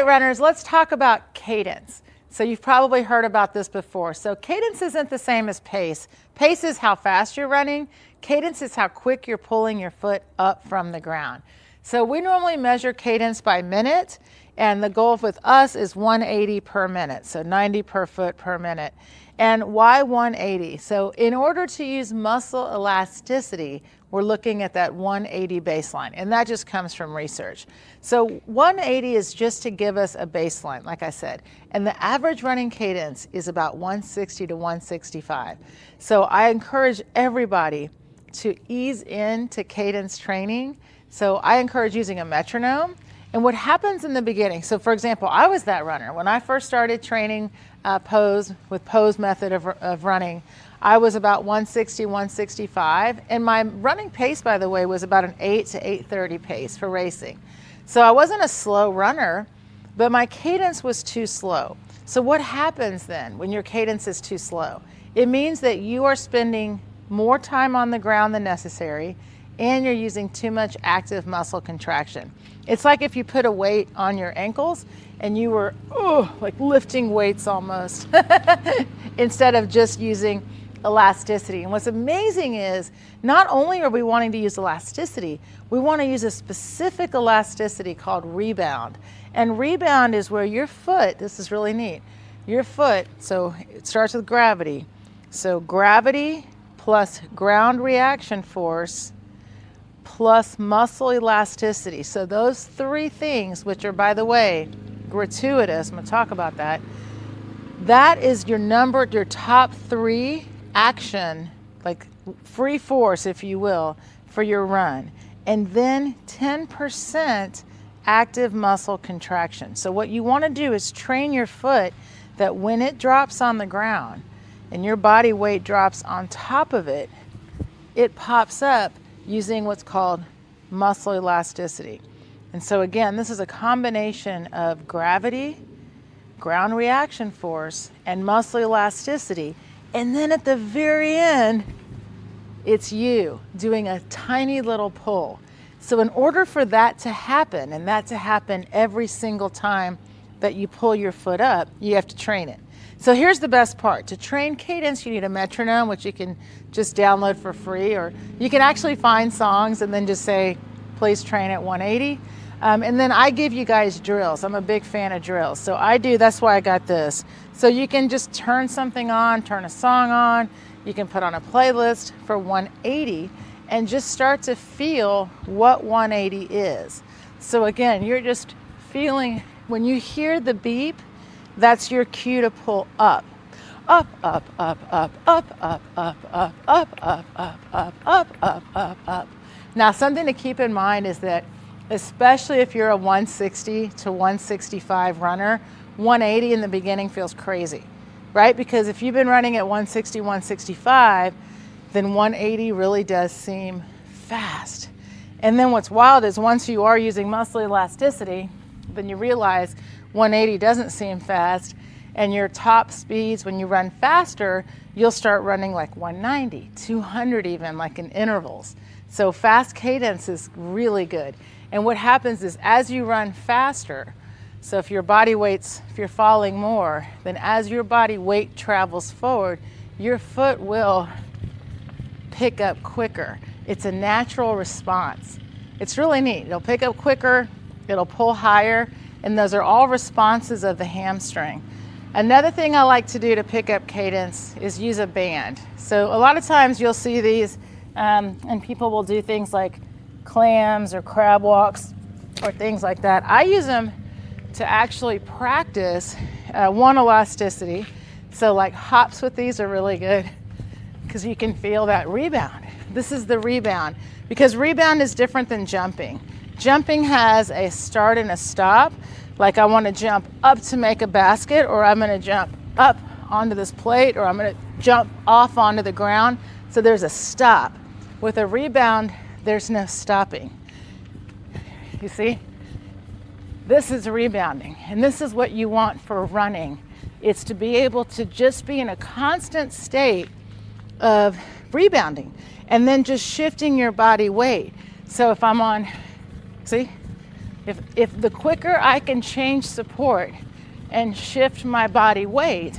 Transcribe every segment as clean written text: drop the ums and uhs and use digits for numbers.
right, runners, let's talk about cadence. So you've probably heard about this before. So cadence isn't the same as pace. Pace is how fast you're running. Cadence is how quick you're pulling your foot up from the ground. So we normally measure cadence by minute, and the goal with us is 180 per minute, so 90 per foot per minute. And why 180? So in order to use muscle elasticity, we're looking at that 180 baseline, and that just comes from research. So 180 is just to give us a baseline, like I said, and the average running cadence is about 160 to 165. So I encourage everybody to ease into cadence training. So I encourage using a metronome. And what happens in the beginning, so for example, I was that runner. When I first started training pose with pose method of running, I was about 160, 165. And my running pace, by the way, was about an 8 to 8:30 pace for racing. So I wasn't a slow runner, but my cadence was too slow. So what happens then when your cadence is too slow? It means that you are spending more time on the ground than necessary, and you're using too much active muscle contraction. It's like if you put a weight on your ankles and you were like lifting weights almost instead of just using elasticity. And what's amazing is not only are we wanting to use elasticity, we want to use a specific elasticity called rebound. And rebound is where your foot, this is really neat, your foot, so it starts with gravity. So gravity plus ground reaction force plus muscle elasticity. So those three things, which are, by the way, gratuitous, I'm going to talk about that. That is your top three action, like free force, if you will, for your run. And then 10% active muscle contraction. So what you want to do is train your foot that when it drops on the ground and your body weight drops on top of it, it pops up using what's called muscle elasticity. And so again, this is a combination of gravity, ground reaction force, and muscle elasticity. And then at the very end, it's you doing a tiny little pull. So in order for that to happen, and that to happen every single time that you pull your foot up, you have to train it. So here's the best part. To train cadence, you need a metronome, which you can just download for free, or you can actually find songs and then just say, please train at 180. And then I give you guys drills. I'm a big fan of drills. So that's why I got this. So you can just turn something on, turn a song on, you can put on a playlist for 180 and just start to feel what 180 is. So again, you're just feeling, when you hear the beep, that's your cue to pull up. Up, up, up, up, up, up, up, up, up, up, up, up, up, up, up, up. Now, something to keep in mind is that, especially if you're a 160 to 165 runner, 180 in the beginning feels crazy, right? Because if you've been running at 160, 165, then 180 really does seem fast. And then what's wild is once you are using muscle elasticity, then you realize 180 doesn't seem fast, and your top speeds, when you run faster, you'll start running like 190, 200 even, like in intervals. So fast cadence is really good. And what happens is as you run faster, so if your body weight's, if you're falling more, then as your body weight travels forward, your foot will pick up quicker. It's a natural response. It's really neat. It'll pick up quicker, it'll pull higher, and those are all responses of the hamstring. Another thing I like to do to pick up cadence is use a band. So a lot of times you'll see these and people will do things like clams or crab walks or things like that. I use them to actually practice one, elasticity. So like hops with these are really good because you can feel that rebound. This is the rebound, because rebound is different than jumping. Jumping has a start and a stop. Like I want to jump up to make a basket, or I'm going to jump up onto this plate, or I'm going to jump off onto the ground. So there's a stop. With a rebound, there's no stopping. You see? This is rebounding, and this is what you want for running. It's to be able to just be in a constant state of rebounding and then just shifting your body weight. So if I'm on, see? If the quicker I can change support and shift my body weight,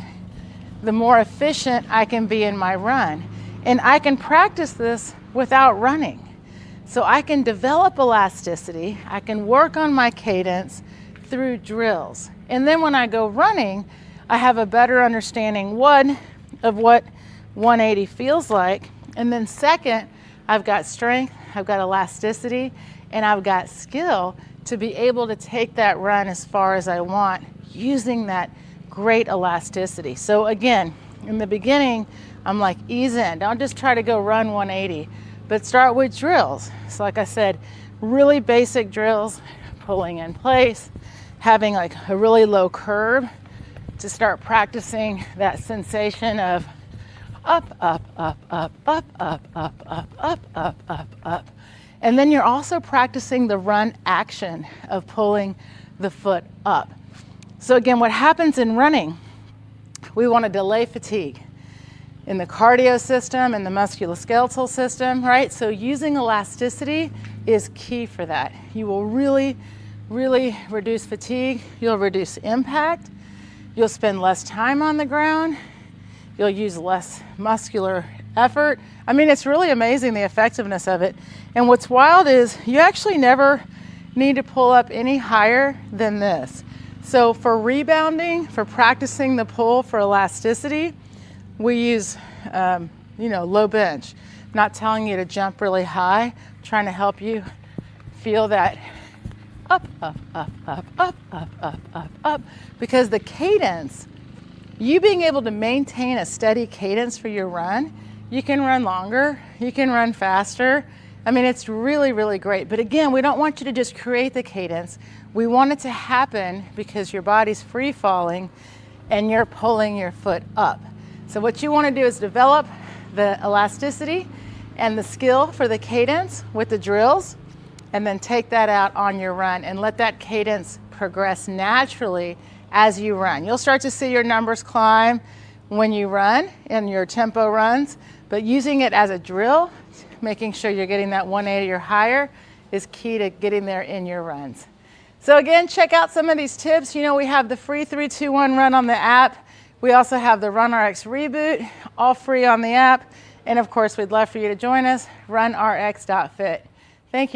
the more efficient I can be in my run. And I can practice this without running. So I can develop elasticity, I can work on my cadence through drills. And then when I go running, I have a better understanding, one, of what 180 feels like, and then second, I've got strength, I've got elasticity, and I've got skill to be able to take that run as far as I want using that great elasticity. So again, in the beginning, I'm like, ease in. Don't just try to go run 180, but start with drills. So like I said, really basic drills, pulling in place, having like a really low curve to start practicing that sensation of up, up, up, up, up, up, up, up, up, up, up, up. And then you're also practicing the run action of pulling the foot up. So again, what happens in running, we want to delay fatigue in the cardio system and the musculoskeletal system, right? So using elasticity is key for that. You will really, really reduce fatigue. You'll reduce impact. You'll spend less time on the ground. You'll use less muscular effort. I mean, it's really amazing the effectiveness of it. And what's wild is you actually never need to pull up any higher than this. So for rebounding, for practicing the pull for elasticity, we use, low bench. I'm not telling you to jump really high, I'm trying to help you feel that up, up, up, up, up, up, up, up, up. Because the cadence, you being able to maintain a steady cadence for your run, you can run longer, you can run faster. I mean, it's really, really great. But again, we don't want you to just create the cadence. We want it to happen because your body's free falling and you're pulling your foot up. So what you want to do is develop the elasticity and the skill for the cadence with the drills, and then take that out on your run and let that cadence progress naturally as you run. You'll start to see your numbers climb when you run in your tempo runs, but using it as a drill, making sure you're getting that 180 or higher is key to getting there in your runs. So again, check out some of these tips. You know, we have the free 3-2-1 run on the app. We also have the RunRx Reboot, all free on the app. And of course, we'd love for you to join us, runrx.fit. Thank you.